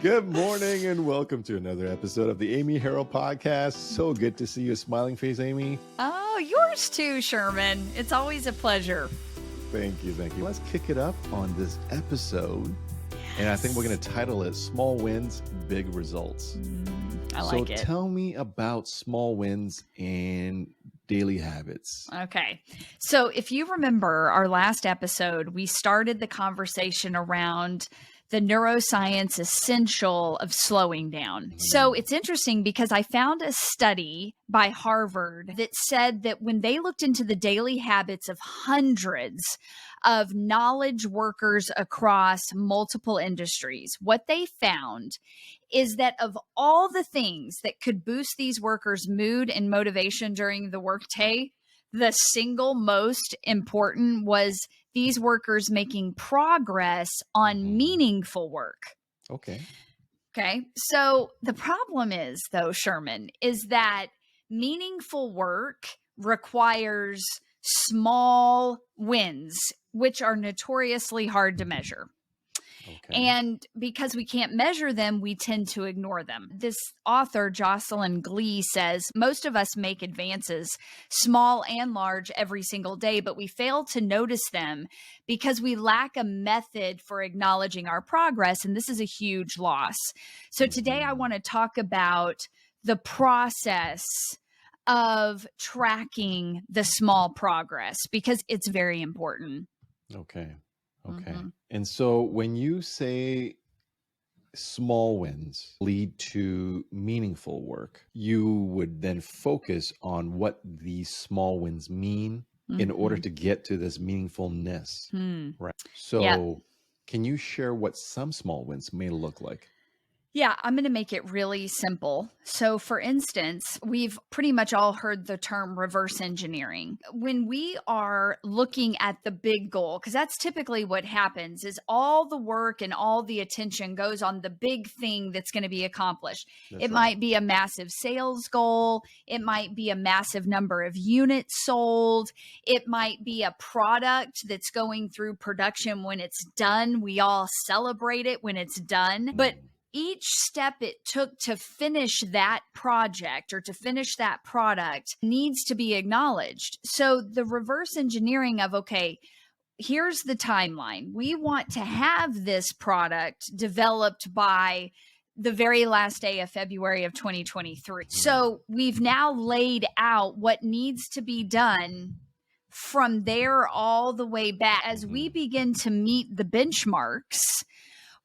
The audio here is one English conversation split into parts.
Good morning and welcome to another episode of the Amy Harrill podcast. So good to see your smiling face, Amy. Oh, yours too, Sherman. It's always a pleasure. Thank you. Let's kick it up on this episode. And I think we're going to title it Small Wins, Big Results. I like it. So tell me about small wins and daily habits. Okay. So if you remember our last episode, we started the conversation around the neuroscience essential of slowing down. So it's interesting because I found a study by Harvard that said that when they looked into the daily habits of hundreds of knowledge workers across multiple industries, what they found is that of all the things that could boost these workers' mood and motivation during the workday, the single most important was these workers making progress on meaningful work. Okay. So the problem is, though, Sherman, is that meaningful work requires small wins, which are notoriously hard to measure. Okay. And because we can't measure them, we tend to ignore them. This author, Jocelyn Glee, says most of us make advances, small and large, every single day, but we fail to notice them because we lack a method for acknowledging our progress. And this is a huge loss. So today I want to talk about the process of tracking the small progress because it's very important. Okay. And so when you say small wins lead to meaningful work, you would then focus on what these small wins mean in order to get to this meaningfulness. Right. So can you share what some small wins may look like? Yeah, I'm going to make it really simple. So for instance, we've pretty much all heard the term reverse engineering. When we are looking at the big goal, because that's typically what happens, is all the work and all the attention goes on the big thing that's going to be accomplished. It might be a massive sales goal. It might be a massive number of units sold. It might be a product that's going through production when it's done. We all celebrate it when it's done. But each step it took to finish that project or to finish that product needs to be acknowledged. So the reverse engineering of, okay, here's the timeline. We want to have this product developed by the very last day of February of 2023. So we've now laid out what needs to be done from there all the way back. As we begin to meet the benchmarks,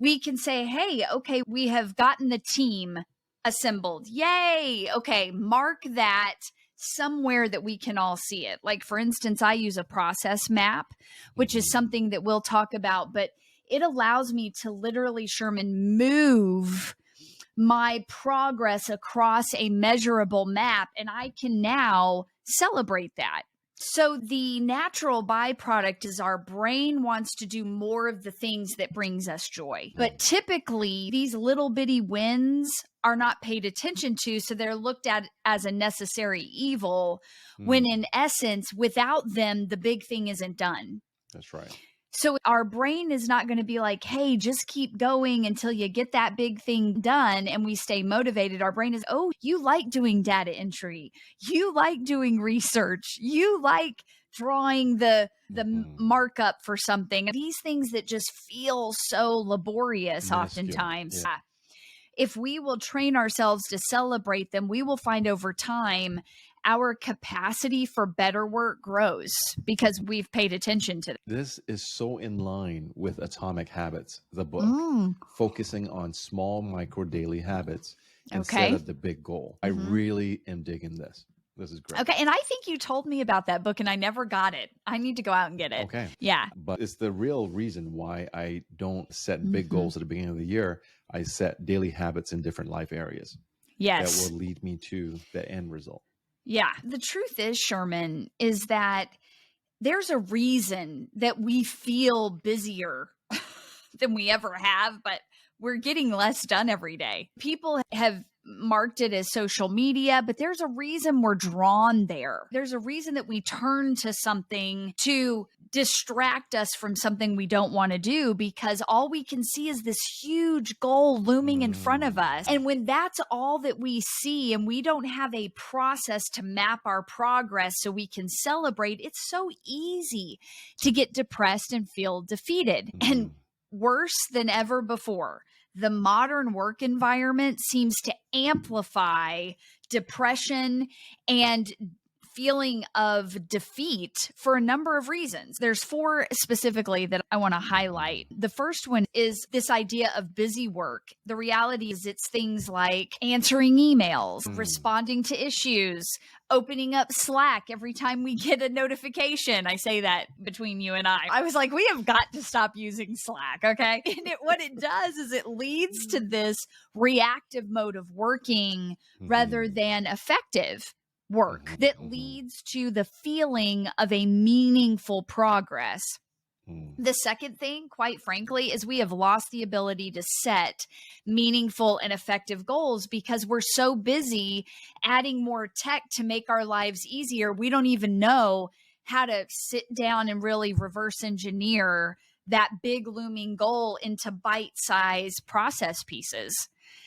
we can say, hey, okay, we have gotten the team assembled. Yay. Okay, mark that somewhere that we can all see it. Like, for instance, I use a process map, which is something that we'll talk about, but it allows me to literally, Sherman, move my progress across a measurable map, and I can now celebrate that. So the natural byproduct is our brain wants to do more of the things that brings us joy. But typically, these little bitty wins are not paid attention to, so they're looked at as a necessary evil, when in essence, without them, the big thing isn't done. That's right. So our brain is not going to be like, hey, just keep going until you get that big thing done and we stay motivated. Our brain is, oh, you like doing data entry. You like doing research. You like drawing the markup for something. These things that just feel so laborious oftentimes. Yeah. If we will train ourselves to celebrate them, we will find over time our capacity for better work grows because we've paid attention to them. This is so in line with Atomic Habits, the book, focusing on small micro daily habits instead of the big goal. I really am digging this. This is great. Okay. And I think you told me about that book and I never got it. I need to go out and get it. Okay. Yeah. But it's the real reason why I don't set big goals at the beginning of the year. I set daily habits in different life areas. Yes. That will lead me to the end result. Yeah. The truth is, Sherman, is that there's a reason that we feel busier than we ever have, but we're getting less done every day. People have marked it as social media, but there's a reason we're drawn there. There's a reason that we turn to something to distract us from something we don't want to do, because all we can see is this huge goal looming in front of us. And when that's all that we see and we don't have a process to map our progress so we can celebrate, it's so easy to get depressed and feel defeated. And worse than ever before, the modern work environment seems to amplify depression and feeling of defeat for a number of reasons. There's 4 specifically that I want to highlight. The first one is this idea of busy work. The reality is it's things like answering emails, responding to issues, opening up Slack every time we get a notification. I say that between you and I was like, we have got to stop using Slack, okay? And what it does is it leads to this reactive mode of working rather than effective work that leads to the feeling of a meaningful progress. The second thing, quite frankly, is we have lost the ability to set meaningful and effective goals because we're so busy adding more tech to make our lives easier. We don't even know how to sit down and really reverse engineer that big looming goal into bite-sized process pieces.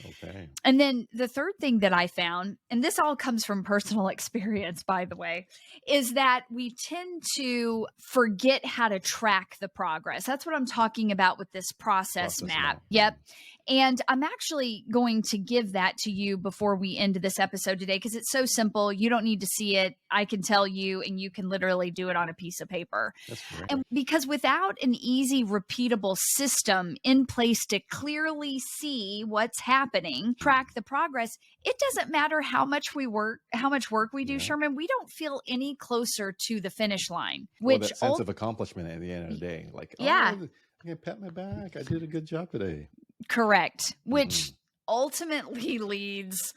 Okay. And then the third thing that I found, and this all comes from personal experience, by the way, is that we tend to forget how to track the progress. That's what I'm talking about with this process map. Yep. And I'm actually going to give that to you before we end this episode today, because it's so simple. You don't need to see it. I can tell you, and you can literally do it on a piece of paper. That's great. And because without an easy, repeatable system in place to clearly see what's happening, track the progress, it doesn't matter how much work we do, Sherman, we don't feel any closer to the finish line. Which that sense of accomplishment at the end of the day, like, I can pat my back. I did a good job today. Correct. Which ultimately leads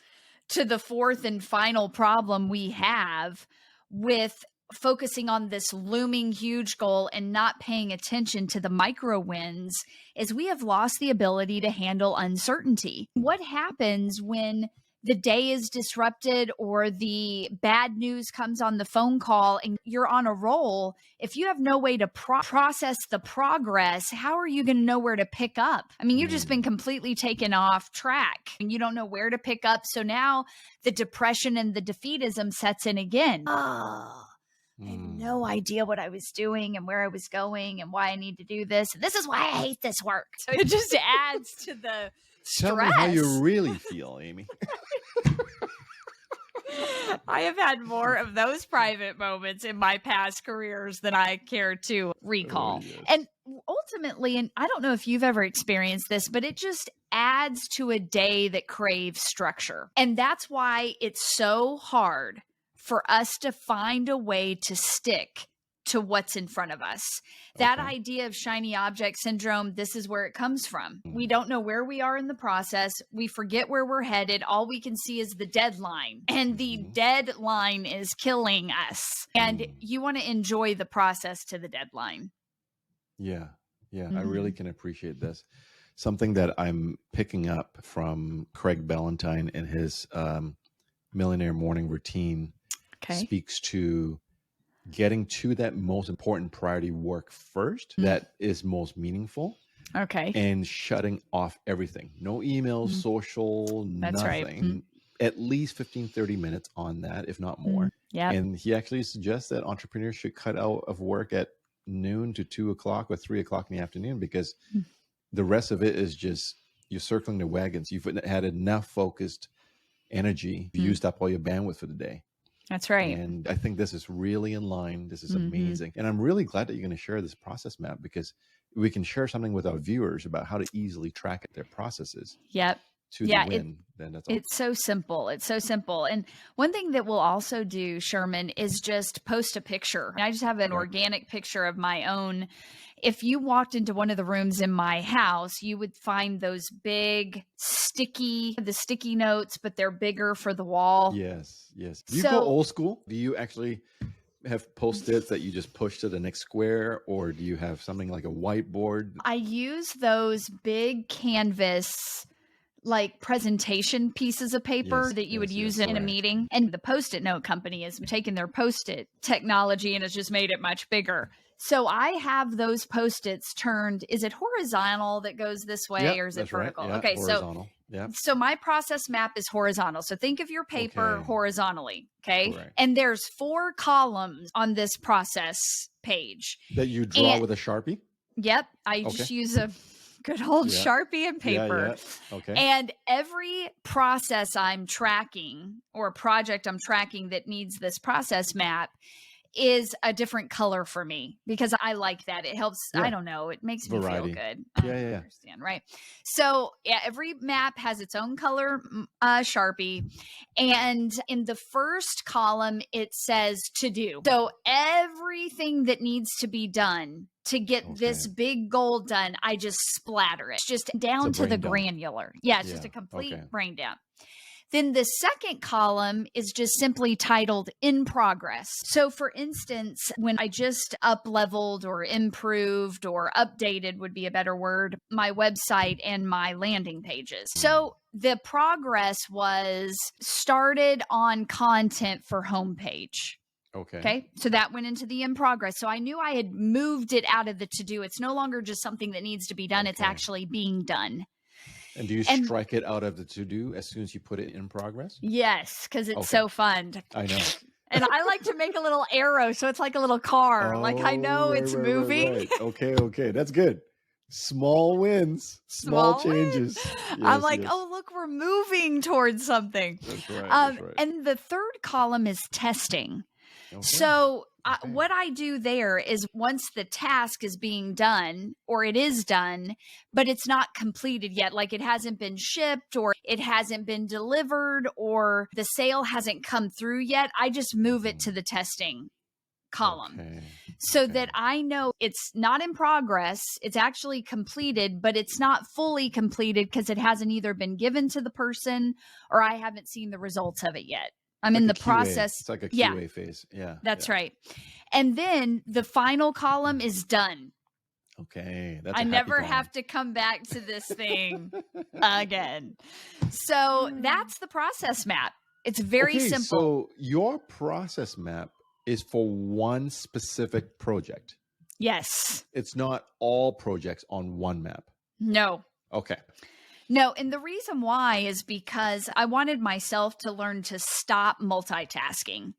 to the fourth and final problem we have with focusing on this looming huge goal and not paying attention to the micro wins, is we have lost the ability to handle uncertainty. What happens when the day is disrupted or the bad news comes on the phone call and you're on a roll? If you have no way to process the progress, how are you going to know where to pick up? I mean, you've just been completely taken off track and you don't know where to pick up. So now the depression and the defeatism sets in again. I had no idea what I was doing and where I was going and why I need to do this. And this is why I hate this work. So it just adds to the stress. Tell me how you really feel, Amy. I have had more of those private moments in my past careers than I care to recall. Oh, yes. And ultimately, and I don't know if you've ever experienced this, but it just adds to a day that craves structure. And that's why it's so hard for us to find a way to stick to what's in front of us. That idea of shiny object syndrome, this is where it comes from. We don't know where we are in the process. We forget where we're headed. All we can see is the deadline, and the deadline is killing us. And you want to enjoy the process to the deadline. Yeah. I really can appreciate this. Something that I'm picking up from Craig Ballantyne in his Millionaire Morning Routine speaks to getting to that most important priority work first, that is most meaningful. And shutting off everything. No emails, social, That's nothing. At least 15, 30 minutes on that, if not more. And he actually suggests that entrepreneurs should cut out of work at noon to 2 o'clock or 3 o'clock in the afternoon, because the rest of it is just you're circling the wagons. You've had enough focused energy. You used up all your bandwidth for the day. That's right. And I think this is really in line. This is amazing. And I'm really glad that you're going to share this process map, because we can share something with our viewers about how to easily track their processes. To the win. Then that's all. It's so simple. It's so simple. And one thing that we'll also do, Sherman, is just post a picture. I just have an organic picture of my own. If you walked into one of the rooms in my house, you would find those big sticky notes, but they're bigger for the wall. Yes. Do you go old school? Do you actually have Post-its that you just push to the next square, or do you have something like a whiteboard? I use those big canvas like presentation pieces of paper that you would use in a meeting. And the Post-it note company has taken their Post-it technology and has just made it much bigger. So I have those Post-its turned. Is it horizontal that goes this way, or is it vertical? Right. Yeah, Okay. horizontal. So my process map is horizontal. So think of your paper horizontally. Okay. Correct. And there's 4 columns on this process page that you draw with a Sharpie. Yep. I just use a good old Sharpie and paper. Okay. And every process I'm tracking or project I'm tracking that needs this process map is a different color for me, because I like that. It helps. I don't know. It makes me feel good. I understand. Right. So every map has its own color Sharpie. And in the first column, it says to do. So everything that needs to be done to get this big goal done, I just splatter it. It's just down to the granular. Yeah. It's just a complete brain dump. Then the second column is just simply titled in progress. So for instance, when I just up-leveled or improved or updated would be a better word, my website and my landing pages. So the progress was started on content for homepage. Okay. So that went into the in progress. So I knew I had moved it out of the to-do. It's no longer just something that needs to be done. It's actually being done. And do you strike it out of the to-do as soon as you put it in progress? Yes, because it's so fun. I know. And I like to make a little arrow, so it's like a little car. Like I know it's moving. Right. Okay. That's good. Small wins, small changes. Yes, I'm like, oh, look, we're moving towards something. That's right. And the third column is testing. So what I do there is once the task is being done or it is done, but it's not completed yet, like it hasn't been shipped or it hasn't been delivered or the sale hasn't come through yet, I just move it to the testing column so that I know it's not in progress. It's actually completed, but it's not fully completed because it hasn't either been given to the person or I haven't seen the results of it yet. I'm in the process. It's like a QA phase. Yeah. That's right. And then the final column is done. Okay. I never have to come back to this thing again. So that's the process map. It's very simple. So your process map is for one specific project. Yes. It's not all projects on one map. No. Okay. No, and the reason why is because I wanted myself to learn to stop multitasking.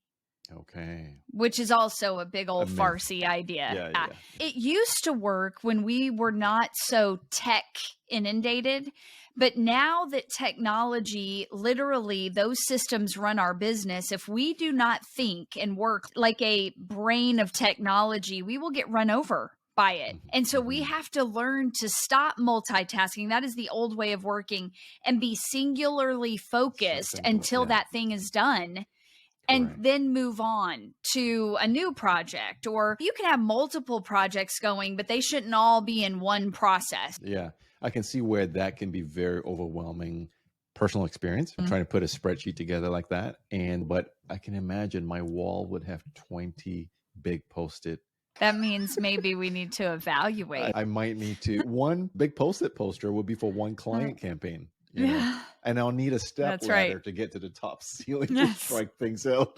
Okay. Which is also a big old farcy idea. It used to work when we were not so tech inundated, but now that technology, literally those systems run our business, if we do not think and work like a brain of technology, we will get run over by it. And so we have to learn to stop multitasking. That is the old way of working, and be singularly focused until that thing is done. And then move on to a new project. Or you can have multiple projects going, but they shouldn't all be in one process. Yeah, I can see where that can be very overwhelming personal experience. I'm trying to put a spreadsheet together like that. But I can imagine my wall would have 20 big Post-it. That means maybe we need to evaluate. I might need to. One big Post-it poster would be for one client campaign. You know? And I'll need a step ladder to get to the top ceiling to strike things out.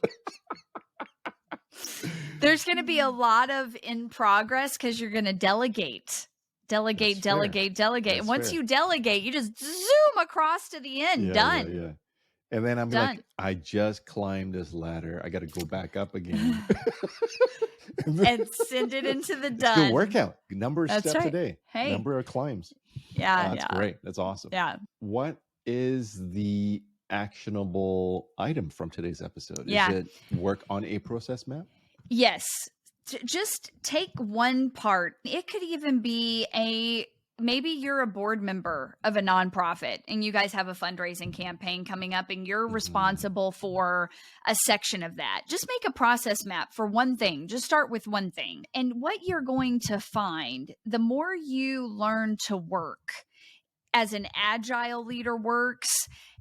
There's going to be a lot of in progress because you're going to delegate. Delegate. And once you delegate, you just zoom across to the end. Done. Yeah. And then I'm like, I just climbed this ladder. I got to go back up again. And send it into the done. It's a good workout. Number of steps a day. Number of climbs. Yeah. That's great. That's awesome. Yeah. What is the actionable item from today's episode? Is it work on a process map? Yes. Just take one part. It could even be maybe you're a board member of a nonprofit and you guys have a fundraising campaign coming up and you're responsible for a section of that. Just make a process map for one thing. Just start with one thing. And what you're going to find, the more you learn to work as an agile leader works,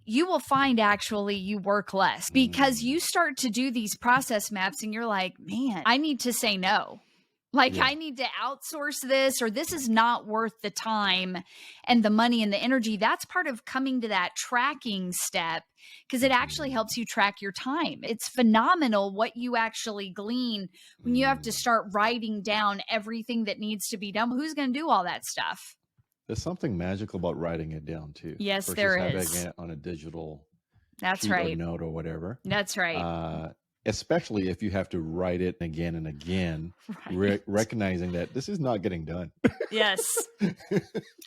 you will find actually you work less because you start to do these process maps and you're like, man, I need to say no. Like, Yeah. I need to outsource this, or this is not worth the time and the money and the energy. That's part of coming to that tracking step, because it actually Mhm. helps you track your time. It's phenomenal what you actually glean when you have to Mm. start writing down everything that needs to be done. Who's going to do all that stuff? There's something magical about writing it down too, Yes, versus there having is. it on a digital That's sheet or right. note or whatever. That's right. Especially if you have to write it again and again, Right. recognizing that this is not getting done. Yes.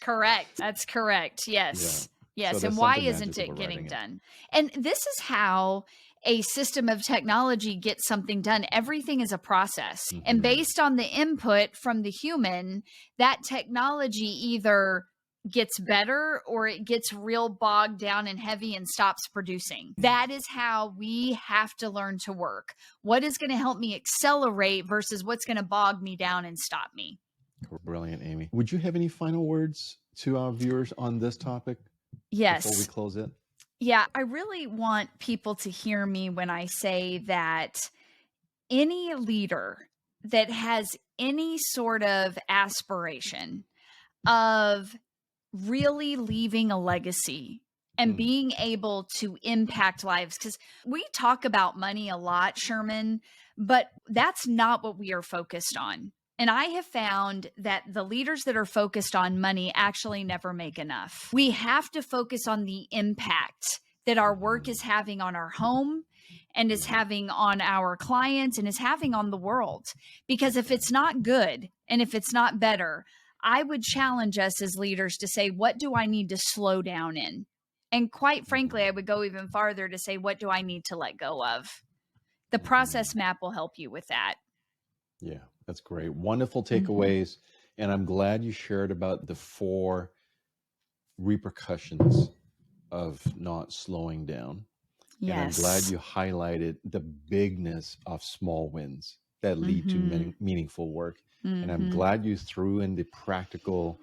Correct. That's correct. Yeah. Yes. So Yes. there's And why something isn't magical it about getting writing it. done? And this is how a system of technology gets something done. Everything is a process. And Mhm. based on the input from the human, that technology either gets better or it gets real bogged down and heavy and stops producing. That is how we have to learn to work. What is going to help me accelerate versus what's going to bog me down and stop me? Brilliant, Amy. Would you have any final words to our viewers on this topic before we Yes. close it? Yeah, I really want people to hear me when I say that any leader that has any sort of aspiration of really leaving a legacy and Mm. being able to impact lives, because we talk about money a lot, Sherman, but that's not what we are focused on. And I have found that the leaders that are focused on money actually never make enough. We have to focus on the impact that our work is having on our home and is having on our clients and is having on the world. Because if it's not good and if it's not better, I would challenge us as leaders to say, what do I need to slow down in? And quite frankly, I would go even farther to say, what do I need to let go of? The process map will help you with that. Yeah, that's great. Wonderful Mhm. takeaways. And I'm glad you shared about the 4 repercussions of not slowing down. And I'm glad Yes. you highlighted the bigness of small wins that lead to Mhm. meaningful work. And I'm Mhm. glad you threw in the practical,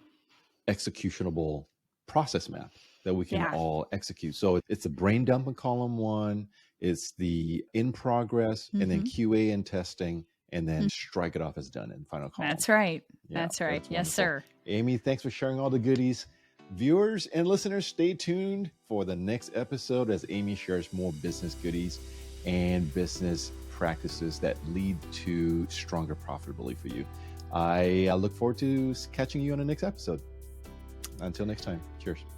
executionable process map that we can Yeah. all execute. So it's the brain dump in column 1, it's the in progress, and then Mhm. QA and testing, and then Mhm. strike it off as done in final column. That's right. Yeah, That's right. that's Yes, wonderful. sir. Amy, thanks for sharing all the goodies. Viewers and listeners, stay tuned for the next episode as Amy shares more business goodies and business practices that lead to stronger profitability for you. I look forward to catching you on the next episode. Until next time, cheers.